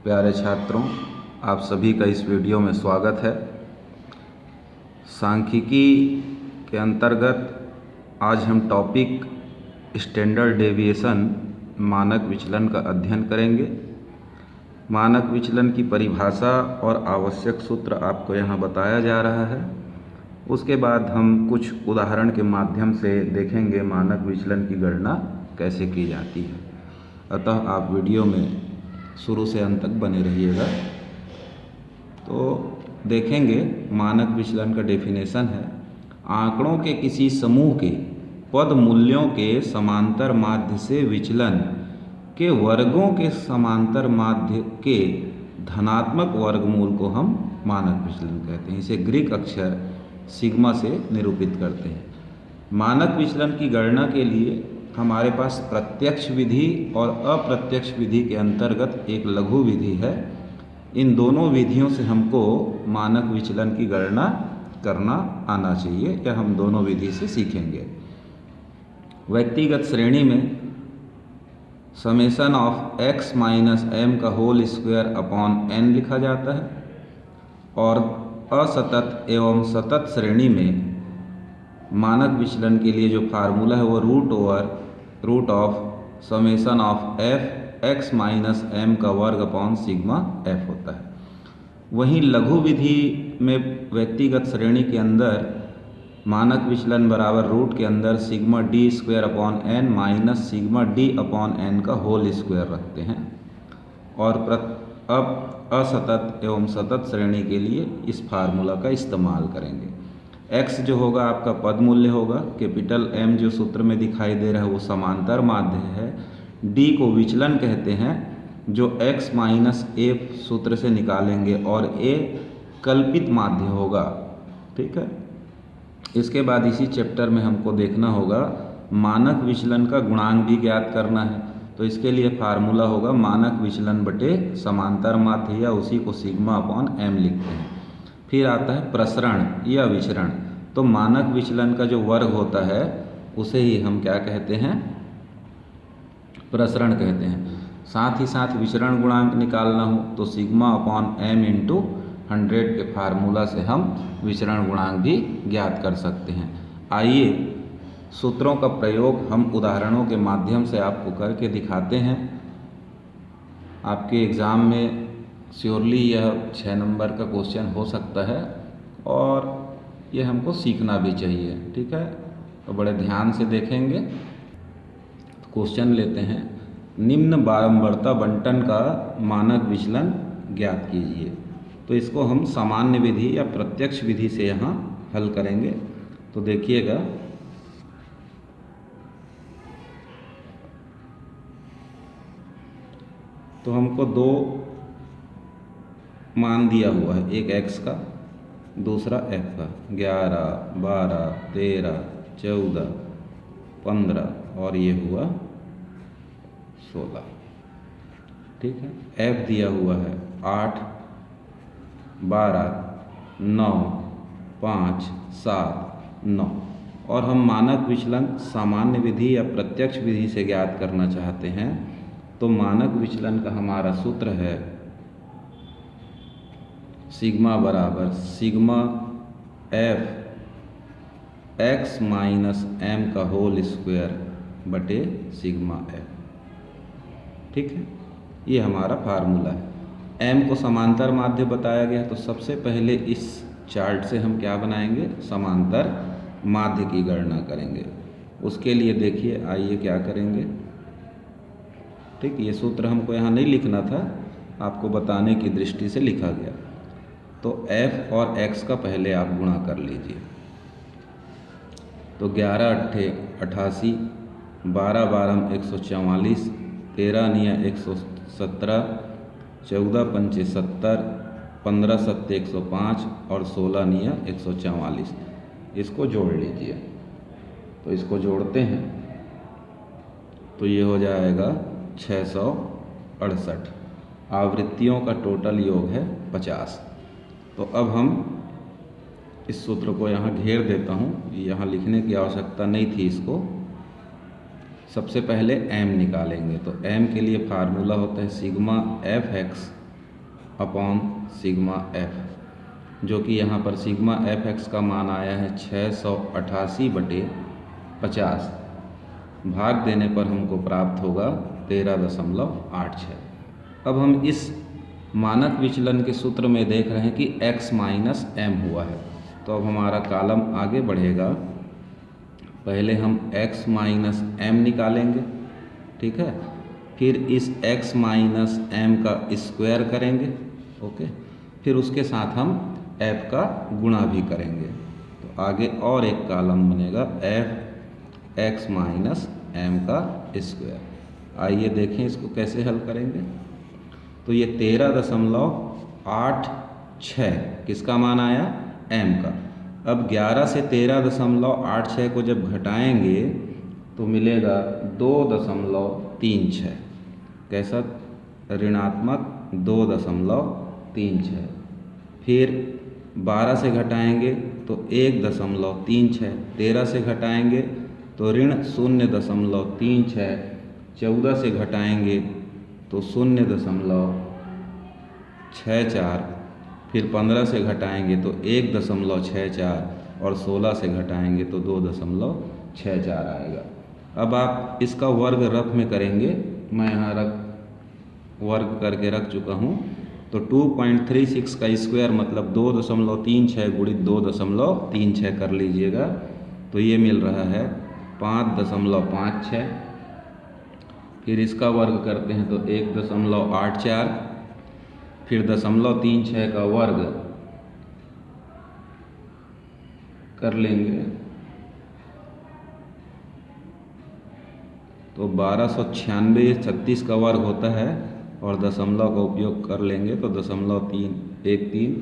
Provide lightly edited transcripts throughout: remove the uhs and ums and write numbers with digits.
प्यारे छात्रों, आप सभी का इस वीडियो में स्वागत है। सांख्यिकी के अंतर्गत आज हम टॉपिक स्टैंडर्ड डेविएशन मानक विचलन का अध्ययन करेंगे। मानक विचलन की परिभाषा और आवश्यक सूत्र आपको यहाँ बताया जा रहा है। उसके बाद हम कुछ उदाहरण के माध्यम से देखेंगे मानक विचलन की गणना कैसे की जाती है। अतः आप वीडियो में शुरू से अंत तक बने रहिएगा। तो देखेंगे मानक विचलन का डेफिनेशन है, आंकड़ों के किसी समूह के पद मूल्यों के समांतर माध्य से विचलन के वर्गों के समांतर माध्य के धनात्मक वर्गमूल को हम मानक विचलन कहते हैं। इसे ग्रीक अक्षर सिग्मा से निरूपित करते हैं। मानक विचलन की गणना के लिए हमारे पास प्रत्यक्ष विधि और अप्रत्यक्ष विधि के अंतर्गत एक लघु विधि है। इन दोनों विधियों से हमको मानक विचलन की गणना करना आना चाहिए, या हम दोनों विधि से सीखेंगे। व्यक्तिगत श्रेणी में summation of x minus m का होल स्क्वायर अपॉन n लिखा जाता है, और असतत एवं सतत श्रेणी में मानक विचलन के लिए जो फार्मूला है वो root of summation of f x minus m का वर्ग अपॉन सिग्मा f होता है। वहीं लघु विधि में व्यक्तिगत श्रेणी के अंदर मानक विचलन बराबर रूट के अंदर sigma d square upon n minus sigma d upon n का होल स्क्वायर रखते हैं। और अब असतत एवं सतत श्रेणी के लिए इस फार्मूला का इस्तेमाल करेंगे। x जो होगा आपका पद मूल्य होगा, कैपिटल M जो सूत्र में दिखाई दे रहा है वो समांतर माध्य है, d को विचलन कहते हैं जो x माइनस a सूत्र से निकालेंगे, और a कल्पित माध्य होगा। ठीक है। इसके बाद इसी चैप्टर में हमको देखना होगा मानक विचलन का गुणांक भी ज्ञात करना है। तो इसके लिए फार्मूला होगा मानक विचलन बटे समांतर माध्य, या उसी को सिग्मा अपॉन m लिखते हैं। फिर आता है प्रसरण या विचरण। तो मानक विचलन का जो वर्ग होता है उसे ही हम क्या कहते हैं, प्रसरण कहते हैं। साथ ही साथ विचरण गुणांक निकालना हो तो सिग्मा अपॉन m इंटू 100 के फार्मूला से हम विचरण गुणांक भी ज्ञात कर सकते हैं। आइए सूत्रों का प्रयोग हम उदाहरणों के माध्यम से आपको करके दिखाते हैं। आपके एग्ज़ाम में श्योरली यह 6 नंबर का क्वेश्चन हो सकता है, और ये हमको सीखना भी चाहिए। ठीक है, तो बड़े ध्यान से देखेंगे। तो क्वेश्चन लेते हैं, निम्न बारंबारता बंटन का मानक विचलन ज्ञात कीजिए। तो इसको हम सामान्य विधि या प्रत्यक्ष विधि से यहाँ हल करेंगे। तो देखिएगा, तो हमको दो मान दिया हुआ है, एक x का दूसरा f का। 11, 12, 13, 14, 15 और ये हुआ 16। ठीक है। f दिया हुआ है 8, 12, 9, 5, 7, 9। और हम मानक विचलन सामान्य विधि या प्रत्यक्ष विधि से ज्ञात करना चाहते हैं। तो मानक विचलन का हमारा सूत्र है सिग्मा बराबर sigma f x minus m का होल स्क्वायर बटे सिग्मा f। ठीक है, ये हमारा फार्मूला है। m को समांतर माध्य बताया गया, तो सबसे पहले इस चार्ट से हम क्या बनाएंगे, समांतर माध्य की गणना करेंगे। उसके लिए देखिए, आइए क्या करेंगे। ठीक, ये सूत्र हमको यहाँ नहीं लिखना था, आपको बताने की दृष्टि से लिखा गया। तो f और x का पहले आप गुणा कर लीजिए। तो 11 अट्ठे 88, 12 12 144, 13 निया 117, 14 पंचे 70, 15 सत्ते 105 और 16 निया 144। इसको जोड़ लीजिए। तो इसको जोड़ते हैं तो ये हो जाएगा 668। आवृत्तियों का टोटल योग है 50। तो अब हम इस सूत्र को यहाँ घेर देता हूँ, यहाँ लिखने की आवश्यकता नहीं थी इसको। सबसे पहले m निकालेंगे। तो m के लिए फार्मूला होता है sigma F x upon sigma F, जो कि यहाँ पर सिग्मा एफ एक्स का मान आया है 688/50। भाग देने पर हमको प्राप्त होगा 13.86। अब हम इस मानक विचलन के सूत्र में देख रहे हैं कि x माइनस एम हुआ है, तो अब हमारा कॉलम आगे बढ़ेगा। पहले हम x माइनस एम निकालेंगे, ठीक है, फिर इस x माइनस एम का स्क्वायर करेंगे, ओके, फिर उसके साथ हम f का गुणा भी करेंगे, तो आगे और एक कॉलम बनेगा f x माइनस एम का स्क्वायर। आइए देखें इसको कैसे हल करेंगे। तो ये 13.86 किसका मान आया, m का। अब 11 से 13.86 को जब घटाएंगे तो मिलेगा 2.36। कैसा, ऋणात्मक 2.36। फिर 12 से घटाएंगे तो 1.36, 13 से घटाएंगे तो ऋण 0.36, 14 से घटाएंगे तो 0.64, फिर 15 से घटाएंगे तो 1.64 और 16 से घटाएंगे तो 2.64 आएगा। अब आप इसका वर्ग रफ में करेंगे, मैं यहाँ वर्ग करके रख चुका हूँ। तो 2.36 का स्क्वायर मतलब 2.36 गुणित 2.36 कर लीजिएगा, तो ये मिल रहा है 5.56। फिर इसका वर्ग करते हैं तो 1.84, फिर 0.36 का वर्ग कर लेंगे तो 1296, 36 का वर्ग होता है और दशमलव का उपयोग कर लेंगे तो 0.313।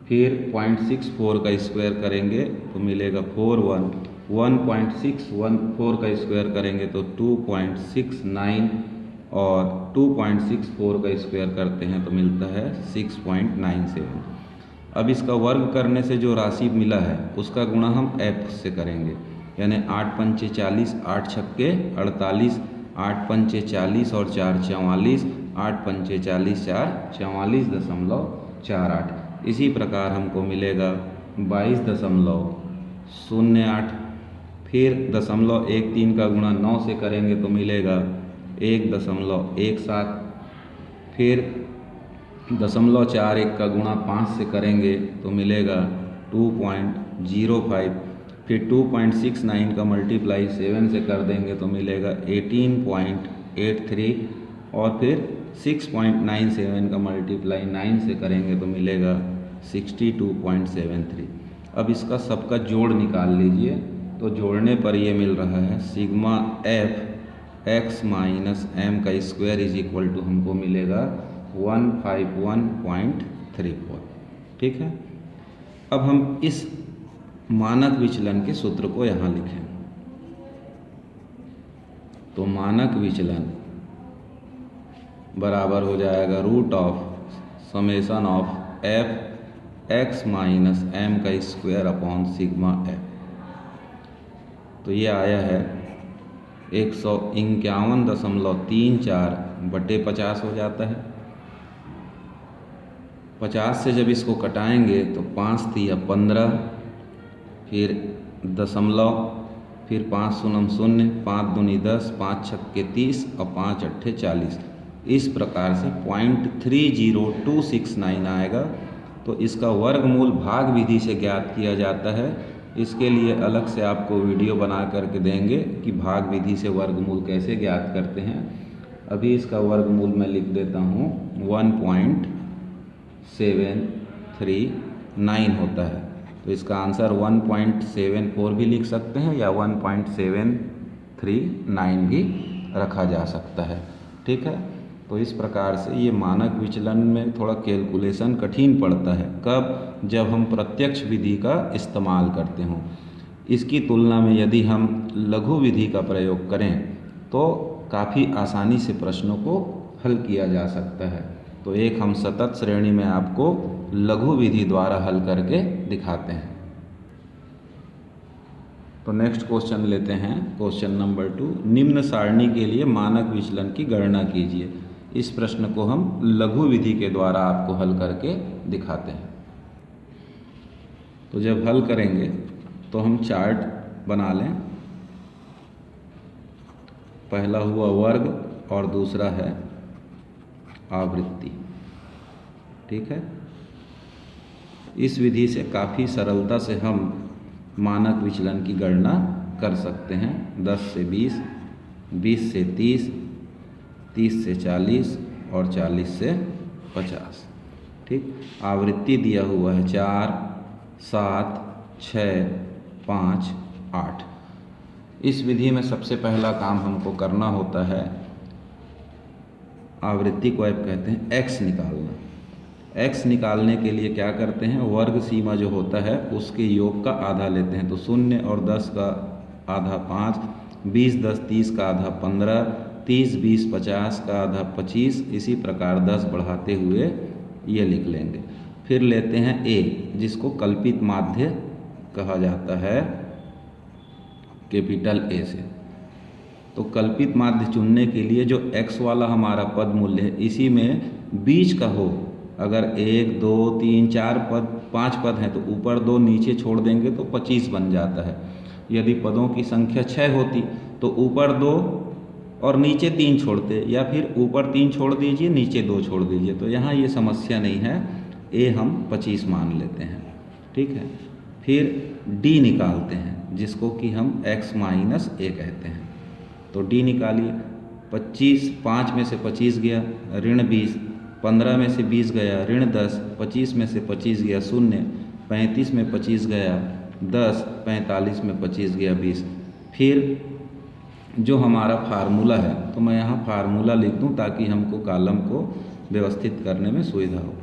फिर 0.64 का स्क्वायर करेंगे तो मिलेगा 41, 1.614 का स्क्वायर करेंगे तो 2.69 और 2.64 का स्क्वायर करते हैं तो मिलता है 6.97। अब इसका वर्ग करने से जो राशि मिला है उसका गुणा हम f से करेंगे, यानी 8 पंचे 40, 8 छक्के 48, 8 पंचे 40 और 4 44, 8 पंचे 40, 4 44.48। इसी प्रकार हमको मिलेगा 22.08। फिर 0.13 का गुणा 9 से करेंगे तो मिलेगा 1.17। फिर 0.41 का गुणा 5 से करेंगे तो मिलेगा 2.05। फिर 2.69 का मल्टीप्लाई 7 से कर देंगे तो मिलेगा 18.83 और फिर 6.97 का मल्टीप्लाई 9 से करेंगे तो मिलेगा 62.73। अब इसका सबका जोड़ निकाल लीजिए, तो जोड़ने पर ये मिल रहा है sigma F X minus M का स्क्वायर इज इक्वल टू हमको मिलेगा 151.34। ठीक है, अब हम इस मानक विचलन के सूत्र को यहाँ लिखें। तो मानक विचलन बराबर हो जाएगा root of summation of F X minus M का स्क्वायर अपॉन सिग्मा एफ। तो ये आया है 151.34/50 हो जाता है। 50 से जब इसको कटाएंगे तो 5 तिया 15, फिर दशमलव, फिर 5 शून्य 0, 5 दूनी 10, 5 छक्के 30 और 5 अट्ठे 40। इस प्रकार से 0.30269 आएगा। तो इसका वर्गमूल भाग विधि से ज्ञात किया जाता है। इसके लिए अलग से आपको वीडियो बना करके देंगे कि भाग विधि से वर्गमूल कैसे ज्ञात करते हैं। अभी इसका वर्गमूल मैं लिख देता हूँ, 1.739 होता है। तो इसका आंसर 1.74 भी लिख सकते हैं या 1.739 भी रखा जा सकता है। ठीक है, तो इस प्रकार से ये मानक विचलन में थोड़ा कैलकुलेशन कठिन पड़ता है, कब, जब हम प्रत्यक्ष विधि का इस्तेमाल करते हों। इसकी तुलना में यदि हम लघु विधि का प्रयोग करें तो काफ़ी आसानी से प्रश्नों को हल किया जा सकता है। तो एक हम सतत श्रेणी में आपको लघु विधि द्वारा हल करके दिखाते हैं। तो नेक्स्ट क्वेश्चन लेते हैं, क्वेश्चन नंबर 2। निम्न सारणी के लिए मानक विचलन की गणना कीजिए। इस प्रश्न को हम लघु विधि के द्वारा आपको हल करके दिखाते हैं। तो जब हल करेंगे तो हम चार्ट बना लें। पहला हुआ वर्ग और दूसरा है आवृत्ति। ठीक है, इस विधि से काफ़ी सरलता से हम मानक विचलन की गणना कर सकते हैं। 10 से 20, 20 से 30, 30 से 40 और 40 से 50। ठीक, आवृत्ति दिया हुआ है 4, 7, 6, 5, 8। इस विधि में सबसे पहला काम हमको करना होता है, आवृत्ति को आप कहते हैं x निकालना। x निकालने के लिए क्या करते हैं, वर्ग सीमा जो होता है उसके योग का आधा लेते हैं। तो 0 और 10 का आधा 5, 20, 10, 30 का आधा 15, 30, 20, 50 का आधा 25। इसी प्रकार 10 बढ़ाते हुए ये लिख लेंगे। फिर लेते हैं a, जिसको कल्पित माध्य कहा जाता है, कैपिटल A से। तो कल्पित माध्य चुनने के लिए जो x वाला हमारा पद मूल्य है, इसी में बीच का हो। अगर 1, 2, 3, 4 पद, 5 पद हैं तो ऊपर 2 नीचे छोड़ देंगे तो 25 बन जाता है। यदि पदों की संख्या 6 होती तो ऊपर 2 और नीचे 3 छोड़ते, या फिर ऊपर 3 छोड़ दीजिए, नीचे 2 छोड़ दीजिए। तो यहाँ ये समस्या नहीं है, a हम 25 मान लेते हैं। ठीक है, फिर d निकालते हैं, जिसको कि हम x माइनस a कहते हैं। तो d निकालिए। 25, 5 में से 25 गया, ऋण 20, 15 में से 20 गया, ऋण 10, 25 में से 25 गया 0, 35 में 25 गया 10, 45 में 25 गया 20। फिर जो हमारा फार्मूला है, तो मैं यहाँ फार्मूला लिख दूँ ताकि हमको कॉलम को व्यवस्थित करने में सुविधा हो।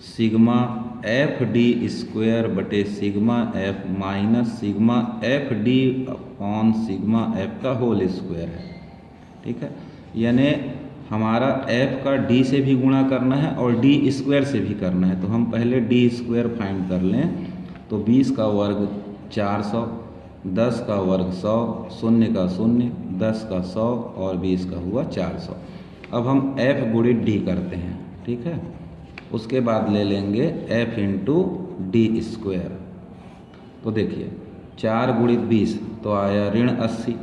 सिग्मा एफ डी स्क्वायर बटे sigma F minus sigma F D upon sigma F का होल स्क्वायर है। ठीक है, यानी हमारा f का d से भी गुणा करना है और d स्क्वायर से भी करना है। तो हम पहले d स्क्वायर फाइंड कर लें। तो 20 का वर्ग 400, 10 का वर्ग 100, 0 का 0, 10 का 100 और 20 का हुआ 400। अब हम f गुणित d करते हैं। ठीक है, उसके बाद ले लेंगे f इंटू डी स्क्वायर। तो देखिए 4 गुणित 20 तो आया ऋण 80,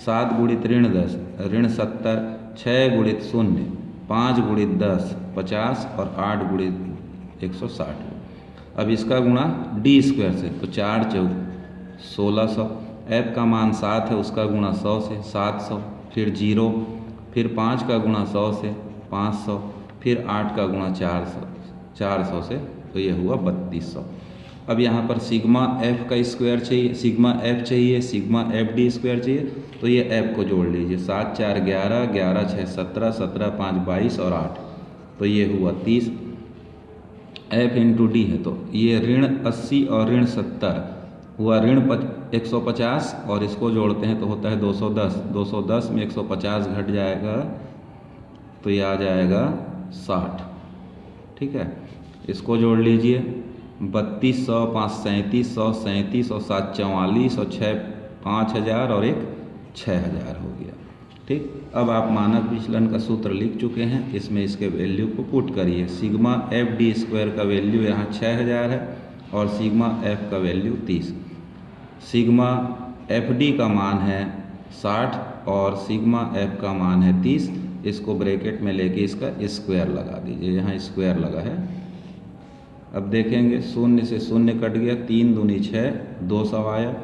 7 गुणित ऋण 10 ऋण 70, 6 गुणित 0 5 गुणित 10 50 और 8 गुणित 160। अब इसका गुणा डी स्क्वायर से, तो 4 चौक 1600। f का मान 7 है, उसका गुणा 100 से 700, फिर 0, फिर 5 का गुणा 100 से 500, फिर 8 का गुणा 400 से, तो ये हुआ 3200। अब यहाँ पर सिग्मा एफ का स्क्वायर चाहिए, सिग्मा एफ चाहिए, सिग्मा एफ डी स्क्वायर चाहिए। तो ये एफ को जोड़ लीजिए, 7 4 11, 11 6 17, 17 5 22 और 8, तो ये हुआ 30। एफ इंटू डी है, तो ये ऋण 80 और ऋण 70 हुआ ऋण 150 और इसको जोड़ते हैं तो होता है 210। 210 में 150 घट जाएगा तो ये आ जाएगा 60। ठीक है, इसको जोड़ लीजिए, 3200, 5 3700, 37 और 7 44 और 6 5000 और 1 6000 हो गया। ठीक, अब आप मानक विचलन का सूत्र लिख चुके हैं, इसमें इसके वैल्यू को पुट करिए। सिग्मा एफ डी स्क्वायर का वैल्यू यहाँ 6000 है और सिग्मा एफ का वैल्यू 30। सिग्मा एफ डी का मान है 60 और सिग्मा एफ का मान है 30। इसको ब्रैकेट में लेके इसका स्क्वायर लगा दीजिए, यहाँ स्क्वायर लगा है। अब देखेंगे 0 से 0 कट गया, 3 दूनी 6, 200 आया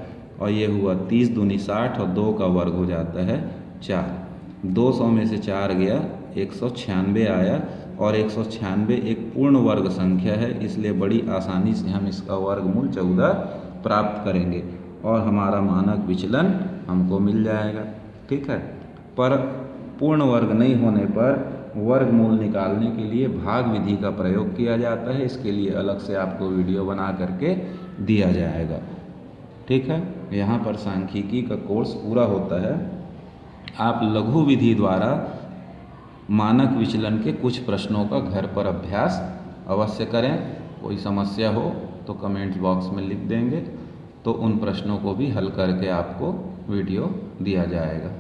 और ये हुआ 30 दूनी 60 और 2 का वर्ग हो जाता है 4। 200 में से 4 गया, 196 आया और 196 एक पूर्ण वर्ग संख्या है, इसलिए बड़ी आसानी से हम इसका वर्गमूल 14 प्राप्त करेंगे और हमारा मानक विचलन हमको मिल जाएगा। ठीक है, पर पूर्ण वर्ग नहीं होने पर वर्गमूल निकालने के लिए भाग विधि का प्रयोग किया जाता है। इसके लिए अलग से आपको वीडियो बना करके दिया जाएगा। ठीक है, यहाँ पर सांख्यिकी का कोर्स पूरा होता है। आप लघु विधि द्वारा मानक विचलन के कुछ प्रश्नों का घर पर अभ्यास अवश्य करें। कोई समस्या हो तो कमेंट्स बॉक्स में लिख देंगे, तो उन प्रश्नों को भी हल करके आपको वीडियो दिया जाएगा।